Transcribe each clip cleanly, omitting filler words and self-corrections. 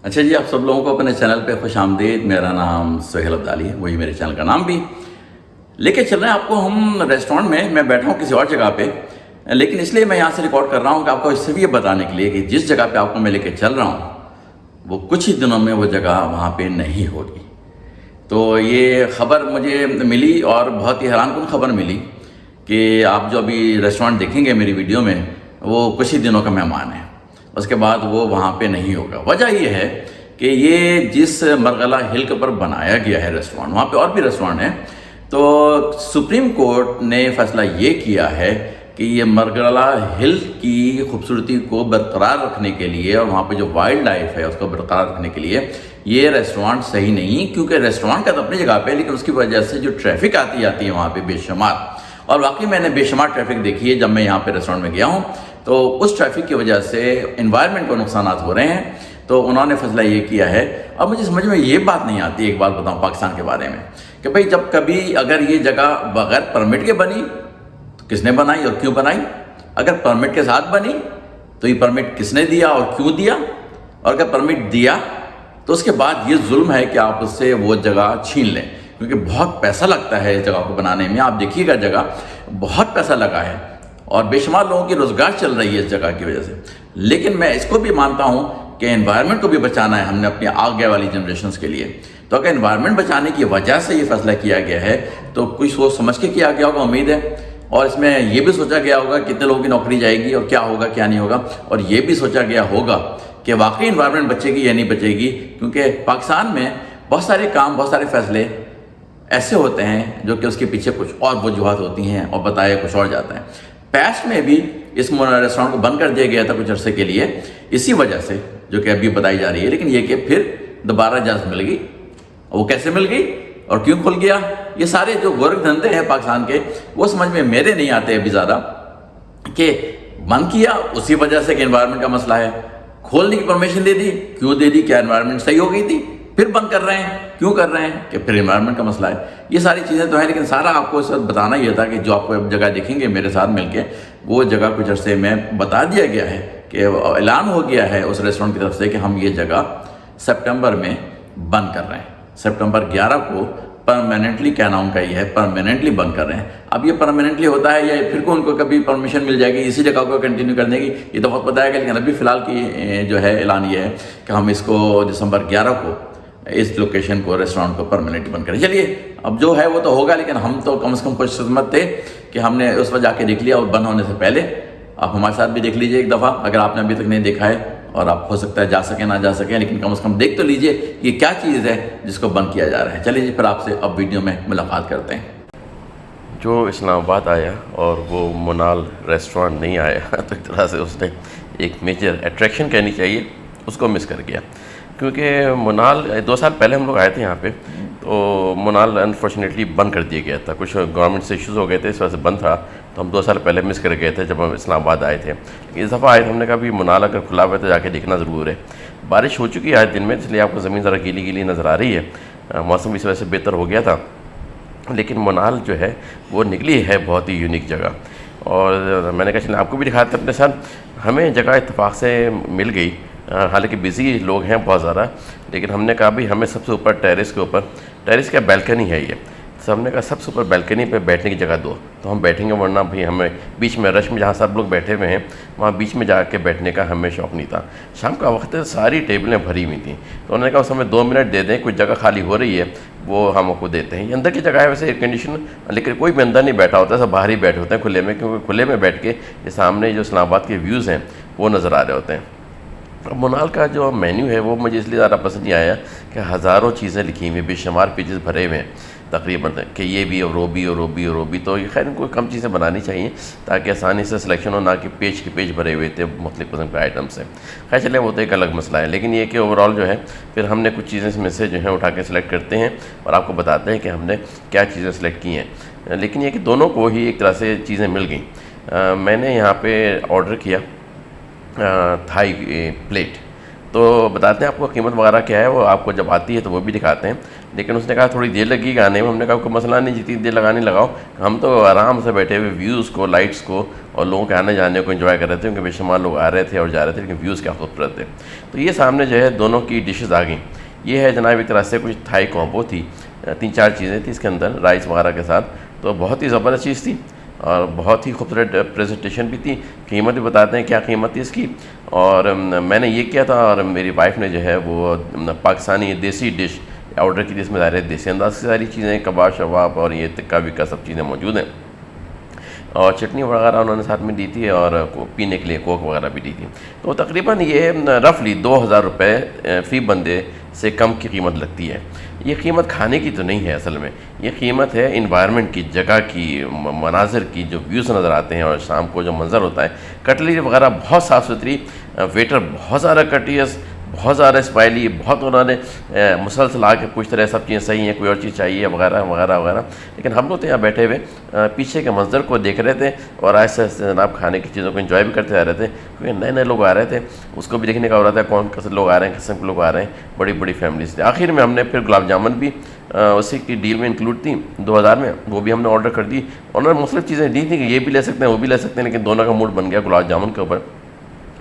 अच्छा जी, आप सब लोगों को अपने चैनल पे खुश आमदीद। मेरा नाम सोहेल अब्दाली है, वही मेरे चैनल का नाम भी। लेके चल रहे हैं आपको हम रेस्टोरेंट में। मैं बैठा हूँ किसी और जगह पे, लेकिन इसलिए मैं यहाँ से रिकॉर्ड कर रहा हूँ कि आपको सिर्फ ये बताने के लिए कि जिस जगह पे आपको मैं लेके चल रहा हूँ वो कुछ ही दिनों में वो जगह वहाँ पे नहीं होगी। तो ये खबर मुझे मिली और बहुत ही हैरानकुन खबर मिली कि आप जो अभी रेस्टोरेंट देखेंगे मेरी वीडियो में वो कुछ ही दिनों का मेहमान है, उसके बाद वो वहाँ पे नहीं होगा। वजह ये है कि ये जिस मरगला हिल के ऊपर बनाया गया है रेस्टोरेंट, वहाँ पे और भी रेस्टोरेंट हैं, तो सुप्रीम कोर्ट ने फैसला ये किया है कि ये मरगला हिल की खूबसूरती को बरकरार रखने के लिए और वहाँ पे जो वाइल्ड लाइफ है उसको बरकरार रखने के लिए ये रेस्टोरेंट सही नहीं। क्योंकि रेस्टोरेंट का तो अपनी जगह पे, लेकिन उसकी वजह से जो ट्रैफिक आती है वहाँ पे बेशुमार, और वाकई मैंने बेशुमार ट्रैफिक देखी है जब मैं यहाँ पे रेस्टोरेंट में गया हूँ। तो उस ट्रैफिक की वजह से एनवायरनमेंट को नुकसान हो रहे हैं। तो उन्होंने फैसला ये किया है। अब मुझे समझ में ये बात नहीं आती, एक बात बताऊँ पाकिस्तान के बारे में, कि भाई जब कभी अगर ये जगह बगैर परमिट के बनी तो किसने बनाई और क्यों बनाई? अगर परमिट के साथ बनी तो ये परमिट किसने दिया और क्यों दिया? और अगर परमिट दिया तो उसके बाद ये जुल्म है कि आप उससे वो जगह छीन लें, क्योंकि बहुत पैसा लगता है इस जगह को बनाने में। आप देखिएगा जगह बहुत पैसा लगा है और बेशुमार लोगों की रोज़गार चल रही है इस जगह की वजह से। लेकिन मैं इसको भी मानता हूँ कि एनवायरनमेंट को भी बचाना है हमने अपनी आगे वाली जनरेशंस के लिए। तो अगर एनवायरनमेंट बचाने की वजह से ये फैसला किया गया है तो कुछ सोच समझ के किया गया होगा, उम्मीद है। और इसमें ये भी सोचा गया होगा कितने लोगों की नौकरी जाएगी और क्या होगा क्या नहीं होगा, और ये भी सोचा गया होगा कि वाकई एनवायरनमेंट बचेगी या नहीं बचेगी। क्योंकि पाकिस्तान में बहुत सारे काम, बहुत सारे फैसले ऐसे होते हैं जो कि उसके पीछे कुछ और वजूहत होती हैं और बताया कुछ और जाता है। पास्ट में भी इस रेस्टोरेंट को बंद कर दिया गया था कुछ अरसे के लिए इसी वजह से, जो कि अभी बताई जा रही है। लेकिन ये कि फिर दोबारा इजाज़त मिल गई। वो कैसे मिल गई और क्यों खुल गया? ये सारे जो गोरख धंधे हैं पाकिस्तान के, वो समझ में मेरे नहीं आते अभी ज़्यादा, कि बंद किया उसी वजह से कि एनवायरनमेंट का मसला है, खोलने की परमिशन दे दी, क्यों दे दी? क्या एनवायरनमेंट सही हो गई थी? फिर बंद कर रहे हैं, क्यों कर रहे हैं? कि फिर एनवायरनमेंट का मसला है। ये सारी चीज़ें तो हैं, लेकिन सारा आपको इस वक्त बताना ये था कि जो आपको अब जगह देखेंगे मेरे साथ मिलके, वो जगह कुछ अरसे में बता दिया गया है कि ऐलान हो गया है उस रेस्टोरेंट की तरफ से कि हम ये जगह सितंबर में बंद कर रहे हैं। सितंबर 11 को परमानेंटली, कहना उनका ये है, परमानेंटली बंद कर रहे हैं। अब ये परमानेंटली होता है या फिर को उनको कभी परमिशन मिल जाएगी इसी जगह को कंटिन्यू करने की, ये तो बहुत बताया। लेकिन अभी फ़िलहाल की जो है ऐलान ये है कि हम इसको दिसंबर 11 को इस लोकेशन को, रेस्टोरेंट को परमानेंटली बंद करें। चलिए, अब जो है वो तो होगा, लेकिन हम तो कम से कम खुशकिस्मत थे कि हमने उस वक्त जाके देख लिया और बंद होने से पहले। आप हमारे साथ भी देख लीजिए एक दफ़ा, अगर आपने अभी तक नहीं देखा है, और आप हो सकता है जा सके ना जा सके, लेकिन कम से कम देख तो लीजिए ये क्या चीज़ है जिसको बंद किया जा रहा है। चलिए जी, फिर आपसे अब वीडियो में मुलाकात करते हैं। जो इस्लामाबाद आया और वो मुनाल रेस्टोरेंट नहीं आया तो एक तरह से उसने एक मेजर अट्रैक्शन कहनी चाहिए उसको मिस कर गया। क्योंकि मुनाल 2 साल पहले हम लोग आए थे यहाँ पे, तो मुनाल अनफॉर्चुनेटली बंद कर दिया गया था। कुछ गवर्नमेंट से इश्यूज़ हो गए थे, इस वजह से बंद था। तो हम 2 साल पहले मिस कर गए थे जब हम इस्लामाबाद आए थे। लेकिन इस दफ़ा आए थे, हमने कहा भी मुनाल अगर खुला हुआ है तो जाके देखना ज़रूर है। बारिश हो चुकी है आज दिन में, इसलिए आपको ज़मीन ज़रा गीली गीली नज़र आ रही है। मौसम इस वजह से बेहतर हो गया था। लेकिन मुनाल जो है वो निकली है बहुत ही यूनिक जगह, और मैंने कहा चलिए आपको भी दिखाते अपने साथ। हमें जगह इत्तेफाक से मिल गई, हालांकि बिज़ी लोग हैं बहुत ज़्यादा, लेकिन हमने कहा भी हमें सबसे ऊपर टेरेस के ऊपर, टेरेस क्या बैल्कनी है ये, तो हमने कहा सबसे ऊपर बैल्कनी पे बैठने की जगह दो तो हम बैठेंगे, वरना भाई हमें बीच में रश में जहाँ सब लोग बैठे हुए हैं वहाँ बीच में जाके बैठने का हमें शौक़ नहीं था। शाम का वक्त है, सारी टेबलें भरी हुई थी, तो उन्होंने कहा उस हमें 2 मिनट दे दें, कुछ जगह खाली हो रही है वो हम आपको देते हैं। अंदर की जगह है वैसे एयर कंडीशन, लेकिन कोई भी अंदर नहीं बैठा होता, सब बाहर ही बैठे होते हैं खुले में, क्योंकि खुले में बैठ के ये सामने जो इस्लामाबाद के व्यूज़ हैं वो नज़र आ रहे होते हैं। अब मुनाल का जो मेन्यू है वो मुझे इसलिए ज़्यादा पसंद नहीं आया कि हज़ारों चीज़ें लिखी हुई, बेशुमार पेजेस भरे हुए हैं तकरीबन, कि ये भी और वो भी और वो भी और वो भी। तो ये खैर इनको कम चीज़ें बनानी चाहिए ताकि आसानी से सिलेक्शन हो, ना कि पेज के पेज भरे हुए थे मुख्तलिफ़ किस्म के आइटम से। खैर चले, वो तो एक अलग मसला है। लेकिन ये कि ओवरऑल जो है फिर हमने कुछ चीज़ें इसमें से जो है उठा के सिलेक्ट करते हैं और आपको बताते हैं कि हमने क्या चीज़ें सेलेक्ट की हैं। लेकिन ये कि दोनों को ही एक तरह से चीज़ें मिल गई। मैंने यहाँ पर ऑर्डर किया थाई प्लेट, तो बताते हैं आपको कीमत वगैरह क्या है, वो आपको जब आती है तो वो भी दिखाते हैं। लेकिन उसने कहा थोड़ी देर लगेगी आने में। हमने कहा कोई मसला नहीं, जितनी देर लगाने लगाओ, हम तो आराम से बैठे हुए व्यूज़ को, लाइट्स को और लोगों के आने जाने को एंजॉय कर रहे थे, क्योंकि बेशुमार लोग आ रहे थे और जा रहे थे, लेकिन व्यूज़ क्या खूबसूरत थे। तो ये सामने जो है दोनों की डिशेज़ आ गई। ये है जनाब एक तरह से कुछ थाई कॉम्बो थी, 3-4 चीज़ें थी इसके अंदर राइस वगैरह के साथ। तो बहुत ही ज़बरदस्त चीज़ थी और बहुत ही खूबसूरत प्रेजेंटेशन भी थी। कीमत भी बताते हैं क्या कीमत थी इसकी। और मैंने ये किया था और मेरी वाइफ ने जो है वो पाकिस्तानी देसी डिश ऑर्डर की, जिसमें ज़ाहिर है देसी अंदाज की सारी चीज़ें, कबाब शबाब और ये टिक्का विक्का सब चीज़ें मौजूद हैं। और चटनी वगैरह उन्होंने साथ में दी थी और पीने के लिए कोक वगैरह भी दी थी। तो तकरीबन ये रफली 2000 रुपये फ़ी बंदे से कम की कीमत लगती है। ये कीमत खाने की तो नहीं है असल में, ये कीमत है इन्वायरमेंट की, जगह की, मनाजिर की, जो व्यूज़ नज़र आते हैं और शाम को जो मंज़र होता है। कटलरी वगैरह बहुत साफ़ सुथरी, वेटर बहुत ज़्यादा कटियस, बहुत ज़्यादा स्माइली, बहुत उन्होंने मुसलसल आके पूछते रहे सब चीज़ें सही हैं, कोई और चीज़ चाहिए वगैरह वगैरह वगैरह। लेकिन हम लोग तो यहाँ बैठे हुए पीछे के मंजर को देख रहे थे और ऐसे ऐसे जनाब खाने की चीज़ों को एंजॉय भी करते जा रहे थे, क्योंकि नए नए लोग आ रहे थे, उसको भी देखने का हो रहा था कौन कैसे लोग आ रहे हैं, किस्म के लोग आ रहे हैं, बड़ी बड़ी फैमिलीज थे। आखिर में हमने फिर गुलाब जामुन भी उसी की डील में इंक्लूड थी 2000 में, वो भी हमने ऑर्डर कर दी। उन्होंने मुख्तलिफ चीज़ें दी थी कि ये भी ले सकते हैं वो भी ले सकते हैं, लेकिन दोनों का मूड बन गया गुलाब जामुन के ऊपर,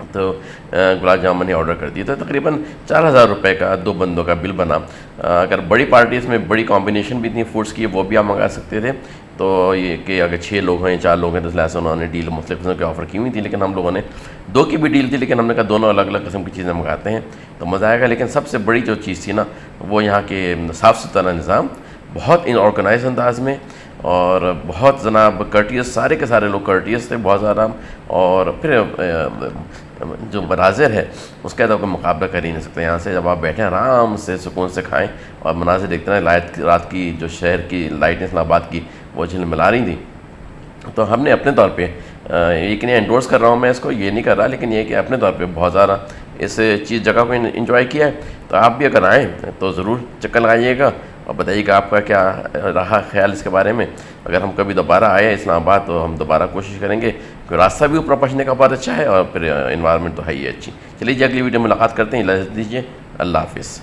तो गुलाब जामुन ही ऑर्डर कर दिया। तो तकरीबन 4000 रुपये का 2 बंदों का बिल बना। अगर बड़ी पार्टीज़ में बड़ी कॉम्बिनेशन भी थी फूड्स की, वो भी आप मंगा सकते थे। तो ये कि अगर 6 लोग हैं, 4 लोग हैं, तो ऐसे उन्होंने डील मुख्तलिफ किस्म की ऑफ़र की हुई थी। लेकिन हम लोगों ने 2 की भी डील थी, लेकिन हमने कहा दोनों अलग अलग किस्म की चीज़ें मंगाते हैं तो मज़ा आएगा। लेकिन सबसे बड़ी जो चीज़ थी ना, वो यहाँ के साफ़ सुथरा निज़ाम, बहुत इन ऑर्गेनाइज अंदाज में और बहुत जनाब कर्टियस, सारे के सारे लोग कर्टियस थे बहुत ज़्यादा। और फिर जो मनाजिर है उसका तो कोई मुकाबला कर ही नहीं सकते। यहाँ से जब आप बैठें आराम से सुकून से खाएं और मनाजिर देखते हैं, रात की जो शहर की लाइटें इस्लामाबाद की वो झिलमिला रही थी। तो हमने अपने तौर पे एक नहीं एंडोर्स कर रहा हूँ मैं इसको, ये नहीं कर रहा, लेकिन ये कि अपने तौर पे बहुत ज़्यादा इस चीज़ जगह को एंजॉय किया है। तो आप भी अगर आएँ तो ज़रूर चक्कर लगाइएगा और बताइएगा आपका क्या रहा ख्याल इसके बारे में। अगर हम कभी दोबारा आए इस्लामाबाद तो हम दोबारा कोशिश करेंगे, क्योंकि रास्ता भी ऊपर पहुँचने का बहुत अच्छा है और फिर इन्वायरमेंट तो है ही अच्छी। चलिए जी, अगली वीडियो में मुलाकात करते हैं, इजाज़त दीजिए, अल्लाह हाफ़िज़।